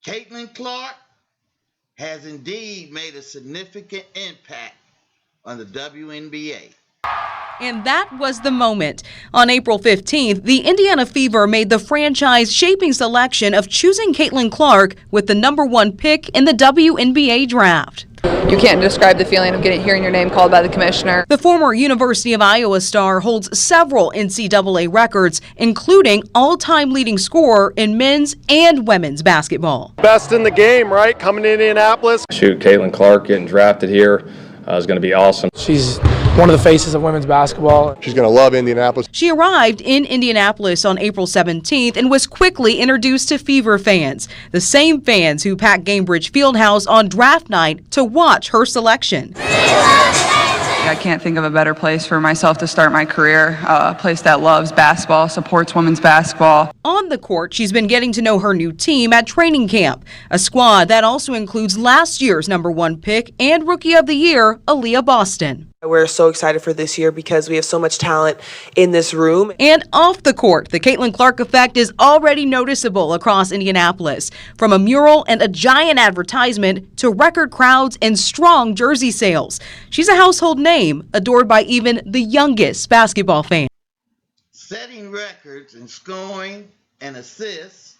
Caitlin Clark has indeed made a significant impact on the WNBA. And that was the moment. On April 15th, the Indiana Fever made the franchise-shaping selection of choosing Caitlin Clark with the #1 pick in the WNBA draft. You can't describe the feeling of hearing your name called by the commissioner. The former University of Iowa star holds several NCAA records, including all-time leading scorer in men's and women's basketball. Best in the game, right? Coming to Indianapolis. Shoot, Caitlin Clark getting drafted here is going to be awesome. She's one of the faces of women's basketball. She's going to love Indianapolis. She arrived in Indianapolis on April 17th and was quickly introduced to Fever fans, the same fans who packed Gainbridge Fieldhouse on draft night to watch her selection. I can't think of a better place for myself to start my career, a place that loves basketball, supports women's basketball. On the court, she's been getting to know her new team at training camp, a squad that also includes last year's #1 pick and Rookie of the Year, Aaliyah Boston. We're so excited for this year because we have so much talent in this room. And off the court, the Caitlin Clark effect is already noticeable across Indianapolis, from a mural and a giant advertisement to record crowds and strong jersey sales. She's a household name, adored by even the youngest basketball fans. Setting records in scoring and assists,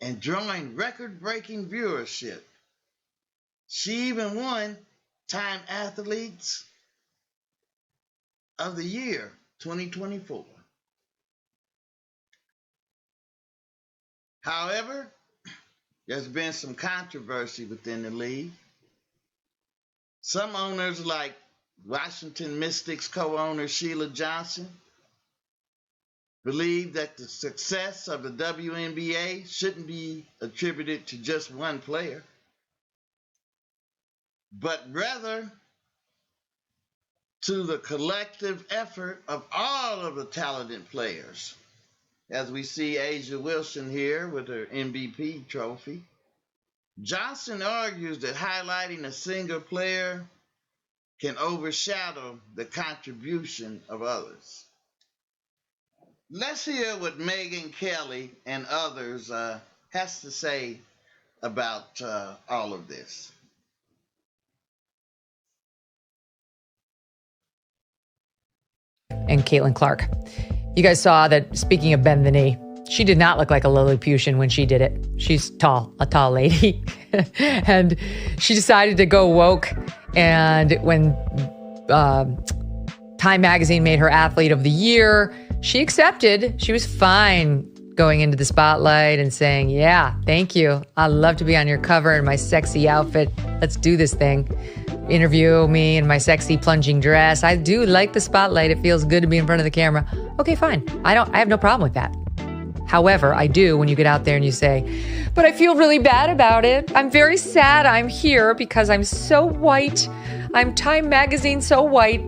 and drawing record-breaking viewership. She even won Time Athletes of the Year 2024. However, there's been some controversy within the league. Some owners, like Washington Mystics co-owner Sheila Johnson, believe that the success of the WNBA shouldn't be attributed to just one player, but rather to the collective effort of all of the talented players. As we see Asia Wilson here with her MVP trophy. Johnson argues that highlighting a single player can overshadow the contribution of others. Let's hear what Megyn Kelly and others has to say about all of this. And Caitlin Clark. You guys saw that, speaking of bend the knee, she did not look like a Lilliputian when she did it. She's tall, a tall lady. And she decided to go woke. And when Time Magazine made her Athlete of the Year, she accepted. She was fine going into the spotlight and saying, yeah, thank you. I'd love to be on your cover in my sexy outfit. Let's do this thing. Interview me in my sexy plunging dress. I do like the spotlight. It feels good to be in front of the camera. Okay, fine. I have no problem with that. However, I do when you get out there and you say, but I feel really bad about it. I'm very sad I'm here because I'm so white. I'm Time Magazine so white.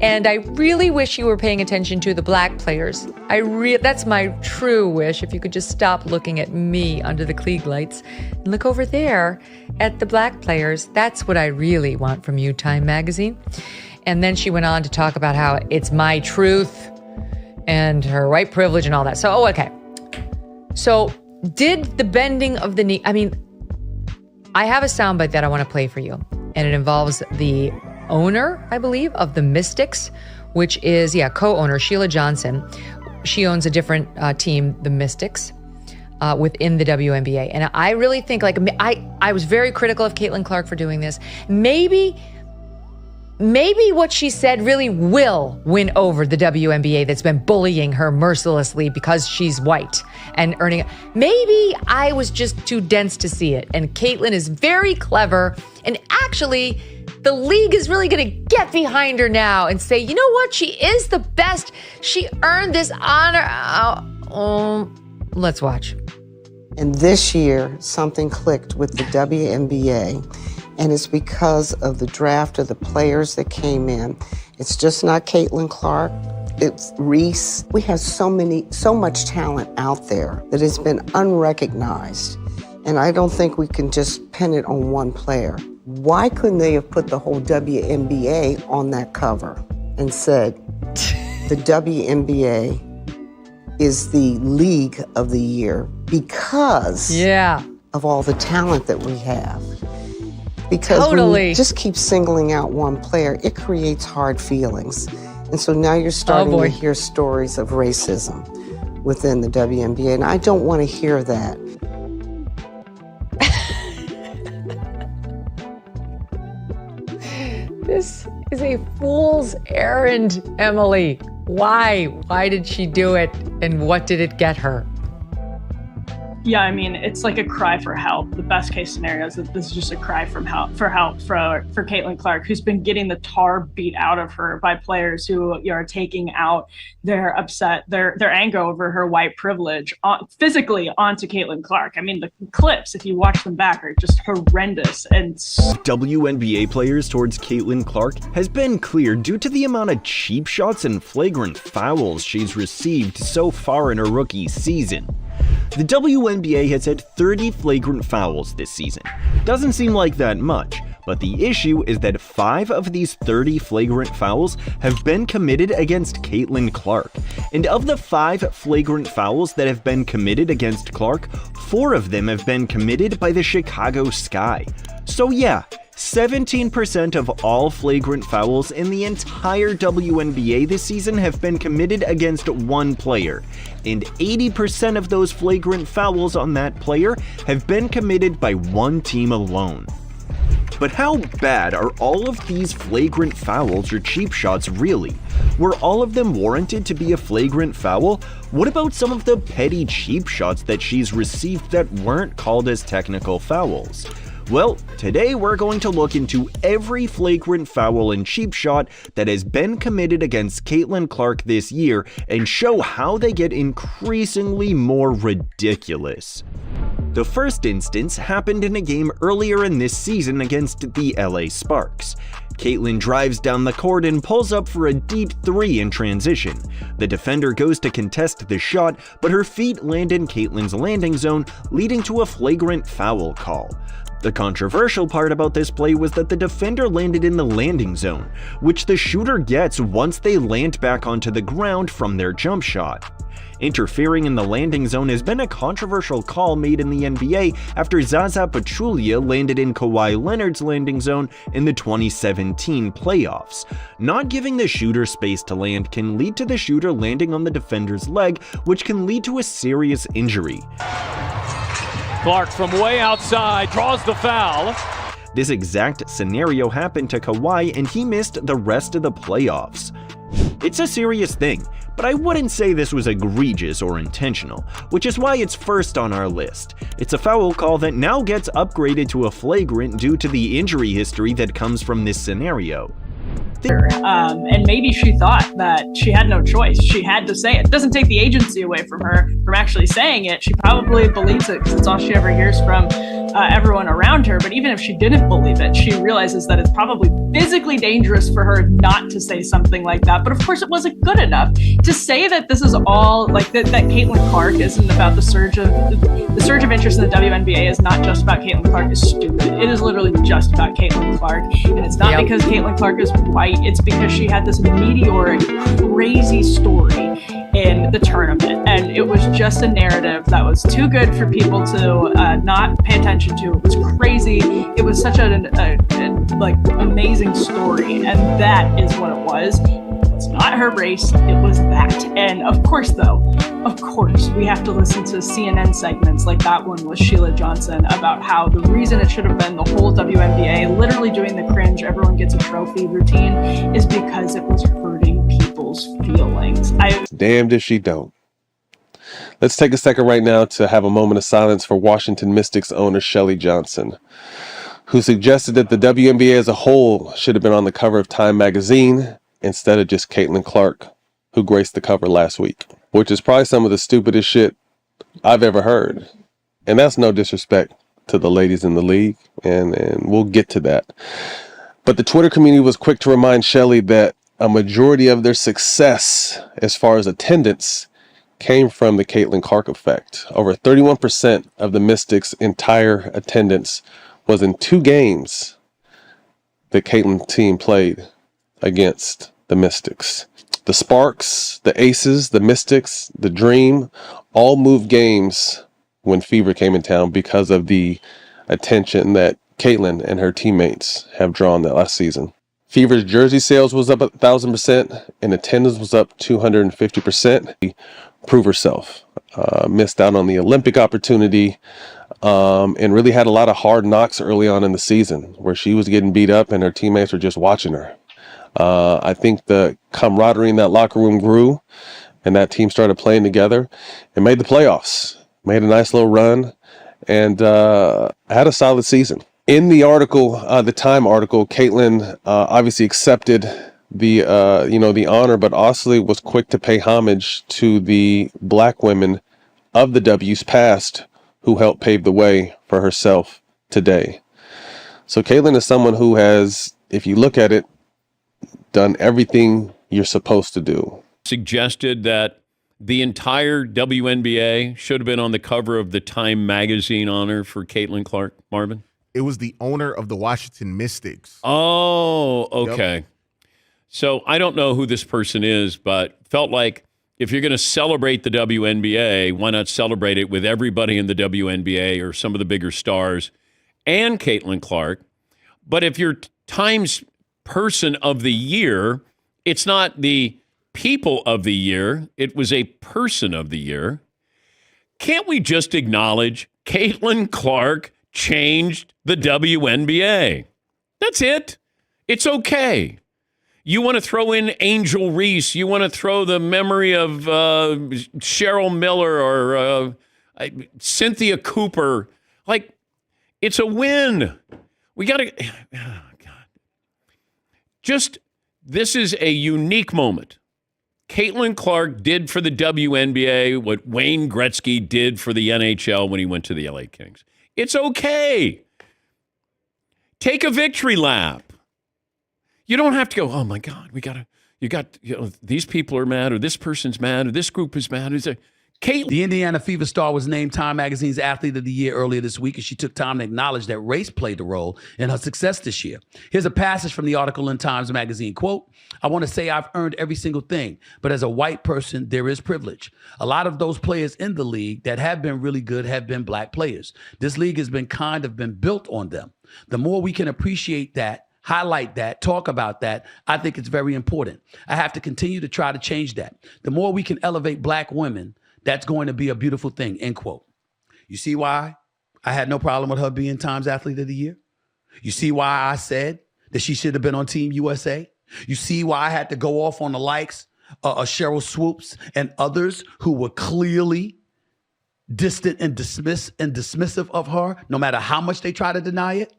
And I really wish you were paying attention to the black players. That's my true wish. If you could just stop looking at me under the Klieg lights and look over there at the black players. That's what I really want from you, Time Magazine. And then she went on to talk about how it's my truth and her white privilege and all that. So, okay. So did the bending of the knee, I have a soundbite that I want to play for you. And it involves the owner, I believe, of the Mystics, which is, co-owner Sheila Johnson. She owns a different team, the Mystics, within the WNBA. And I really think, I was very critical of Caitlin Clark for doing this. Maybe what she said really will win over the WNBA that's been bullying her mercilessly because she's white and earning it. Maybe I was just too dense to see it. And Caitlin is very clever. And actually, the league is really going to get behind her now and say, you know what? She is the best. She earned this honor. Let's watch. And this year, something clicked with the WNBA. And it's because of the draft of the players that came in. It's just not Caitlin Clark. It's Reese. We have so much talent out there that has been unrecognized. And I don't think we can just pin it on one player. Why couldn't they have put the whole WNBA on that cover and said, the WNBA is the league of the year because of all the talent that we have. Because when you just keep singling out one player, it creates hard feelings. And so now you're starting to hear stories of racism within the WNBA, and I don't want to hear that. This is a fool's errand, Emily. Why? Why did she do it? And what did it get her? Yeah, I mean, it's like a cry for help. The best case scenario is that this is just a cry for help for Caitlin Clark, who's been getting the tar beat out of her by players who are taking out their upset, their anger over her white privilege physically onto Caitlin Clark. I mean, the clips, if you watch them back, are just horrendous. And WNBA players towards Caitlin Clark has been clear due to the amount of cheap shots and flagrant fouls she's received so far in her rookie season. The WNBA has had 30 flagrant fouls this season. Doesn't seem like that much, but the issue is that 5 of these 30 flagrant fouls have been committed against Caitlin Clark. And of the 5 flagrant fouls that have been committed against Clark, 4 of them have been committed by the Chicago Sky. So yeah, 17% of all flagrant fouls in the entire WNBA this season have been committed against one player, and 80% of those flagrant fouls on that player have been committed by one team alone. But how bad are all of these flagrant fouls or cheap shots really? Were all of them warranted to be a flagrant foul? What about some of the petty cheap shots that she's received that weren't called as technical fouls? Well, today we're going to look into every flagrant foul and cheap shot that has been committed against Caitlin Clark this year and show how they get increasingly more ridiculous. The first instance happened in a game earlier in this season against the LA Sparks. Caitlin drives down the court and pulls up for a deep 3 in transition. The defender goes to contest the shot, but her feet land in Caitlin's landing zone, leading to a flagrant foul call. The controversial part about this play was that the defender landed in the landing zone, which the shooter gets once they land back onto the ground from their jump shot. Interfering in the landing zone has been a controversial call made in the NBA after Zaza Pachulia landed in Kawhi Leonard's landing zone in the 2017 playoffs. Not giving the shooter space to land can lead to the shooter landing on the defender's leg, which can lead to a serious injury. Clark from way outside draws the foul. This exact scenario happened to Kawhi and he missed the rest of the playoffs. It's a serious thing, but I wouldn't say this was egregious or intentional, which is why it's first on our list. It's a foul call that now gets upgraded to a flagrant due to the injury history that comes from this scenario. And maybe she thought that she had no choice. She had to say it. It doesn't take the agency away from her from actually saying it. She probably believes it because it's all she ever hears from everyone around her. But even if she didn't believe it, she realizes that it's probably physically dangerous for her not to say something like that. But of course, it wasn't good enough to say that this is all like that Caitlin Clark isn't about the surge of interest in the WNBA is not just about Caitlin Clark is stupid. It is literally just about Caitlin Clark, and it's not because Caitlin Clark is white. It's because she had this meteoric, crazy story in the tournament, and it was just a narrative that was too good for people to not pay attention to. It was crazy. It was such an amazing story, and that is what it was. It's not her race. It was that. And of course, we have to listen to CNN segments like that one with Sheila Johnson about how the reason it should have been the whole WNBA literally doing the cringe, everyone gets a trophy routine is because it was hurting people's feelings. Damned if she don't. Let's take a second right now to have a moment of silence for Washington Mystics owner Shelly Johnson, who suggested that the WNBA as a whole should have been on the cover of Time magazine instead of just Caitlin Clark, who graced the cover last week, which is probably some of the stupidest shit I've ever heard. And that's no disrespect to the ladies in the league, and we'll get to that. But the Twitter community was quick to remind Shelly that a majority of their success as far as attendance came from the Caitlin Clark effect. Over 31% of the Mystics' entire attendance was in 2 games the Caitlin team played against the Mystics. The Sparks, the Aces, the Mystics, the Dream, all moved games when Fever came in town because of the attention that Caitlin and her teammates have drawn that last season. Fever's jersey sales was up 1,000% and attendance was up 250%. Prove herself. Missed out on the Olympic opportunity and really had a lot of hard knocks early on in the season where she was getting beat up and her teammates were just watching her. I think the camaraderie in that locker room grew and that team started playing together and made the playoffs, made a nice little run, and had a solid season. In the article, the Time article, Caitlin obviously accepted the honor, but also was quick to pay homage to the Black women of the W's past who helped pave the way for herself today. So Caitlin is someone who has, if you look at it, done everything you're supposed to do. Suggested that the entire WNBA should have been on the cover of the Time magazine honor for Caitlin Clark, Marvin? It was the owner of the Washington Mystics. Oh, okay. Yep. So I don't know who this person is, but felt like if you're going to celebrate the WNBA, why not celebrate it with everybody in the WNBA or some of the bigger stars and Caitlin Clark? But if you're Time's Person of the Year, it's not the People of the Year. It was a Person of the Year. Can't we just acknowledge Caitlin Clark changed the WNBA? That's it. It's okay. You want to throw in Angel Reese. You want to throw the memory of Cheryl Miller or Cynthia Cooper. Like, it's a win. We got to... Oh, God. Just, this is a unique moment. Caitlin Clark did for the WNBA what Wayne Gretzky did for the NHL when he went to the LA Kings. It's okay. Take a victory lap. You don't have to go, oh my God, these people are mad, or this person's mad, or this group is mad. The Indiana Fever star was named Time Magazine's Athlete of the Year earlier this week, and she took time to acknowledge that race played a role in her success this year. Here's a passage from the article in Times Magazine. Quote, I want to say I've earned every single thing, but as a white person, there is privilege. A lot of those players in the league that have been really good have been black players. This league has been built on them. The more we can appreciate that, highlight that, talk about that, I think it's very important. I have to continue to try to change that. The more we can elevate black women, that's going to be a beautiful thing, end quote. You see why I had no problem with her being Times Athlete of the Year? You see why I said that she should have been on Team USA? You see why I had to go off on the likes of Cheryl Swoops and others who were clearly distant and dismissive of her, no matter how much they try to deny it?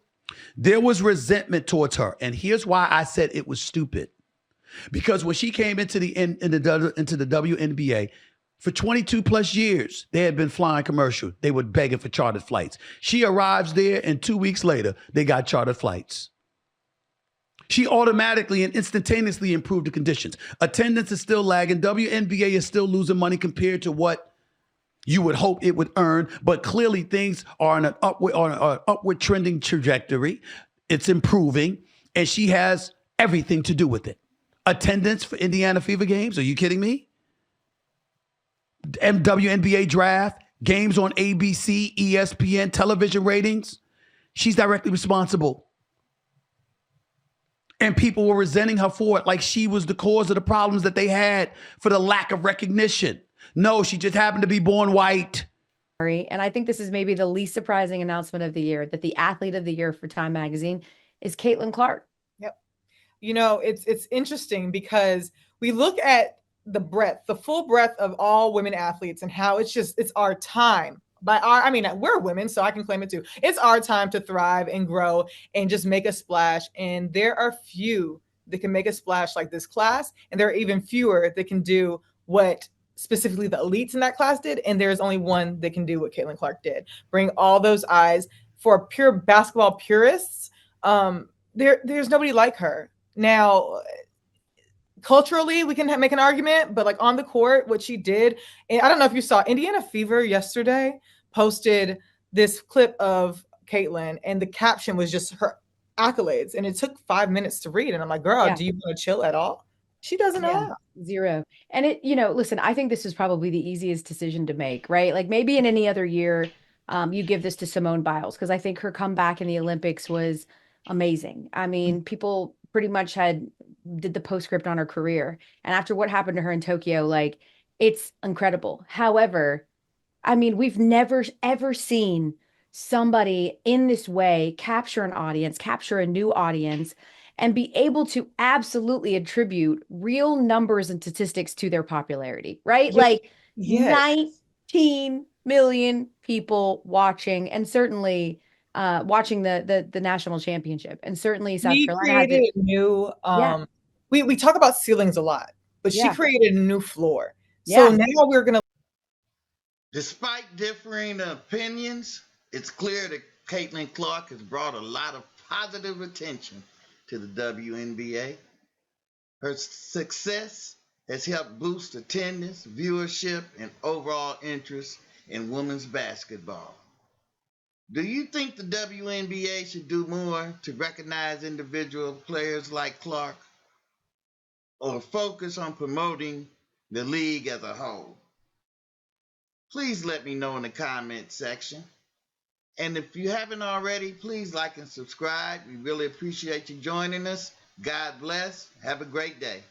There was resentment towards her. And here's why I said it was stupid. Because when she came into the WNBA, for 22 plus years, they had been flying commercial. They were begging for chartered flights. She arrives there, and 2 weeks later, they got chartered flights. She automatically and instantaneously improved the conditions. Attendance is still lagging. WNBA is still losing money compared to what you would hope it would earn, but clearly things are on an upward trending trajectory. It's improving, and she has everything to do with it. Attendance for Indiana Fever games? Are you kidding me? WNBA draft, games on ABC, ESPN, television ratings. She's directly responsible. And people were resenting her for it, like she was the cause of the problems that they had for the lack of recognition. No, she just happened to be born white. And I think this is maybe the least surprising announcement of the year, that the Athlete of the Year for Time Magazine is Caitlin Clark. Yep. You know, it's interesting because we look at the full breadth of all women athletes and how it's our time. We're women, so I can claim it too. It's our time to thrive and grow and just make a splash. And there are few that can make a splash like this class. And there are even fewer that can do what specifically the elites in that class did. And there's only one that can do what Caitlin Clark did. Bring all those eyes. For pure basketball purists, there's nobody like her. Now, culturally, we can make an argument, but like on the court, what she did, and I don't know if you saw, Indiana Fever yesterday posted this clip of Caitlin, and the caption was just her accolades, and it took 5 minutes to read. And I'm like, girl, Do you want to chill at all? She doesn't Yeah, have. zero. And listen, I think this is probably the easiest decision to make, right? Like maybe in any other year, you give this to Simone Biles because I think her comeback in the Olympics was amazing. I mean, people pretty much did the postscript on her career. And after what happened to her in Tokyo, like it's incredible. However, I mean, we've never ever seen somebody in this way capture an audience, capture a new audience, and be able to absolutely attribute real numbers and statistics to their popularity, right? Like Yes. 19 million people watching, and certainly watching the national championship. And certainly South She Carolina had created to, a new yeah, we talk about ceilings a lot, but she yeah, created a new floor. So yeah. now we're gonna Despite differing opinions, it's clear that Caitlin Clark has brought a lot of positive attention to the WNBA. Her success has helped boost attendance, viewership, and overall interest in women's basketball. Do you think the WNBA should do more to recognize individual players like Clark, or focus on promoting the league as a whole? Please let me know in the comment section. And if you haven't already, please like and subscribe. We really appreciate you joining us. God bless. Have a great day.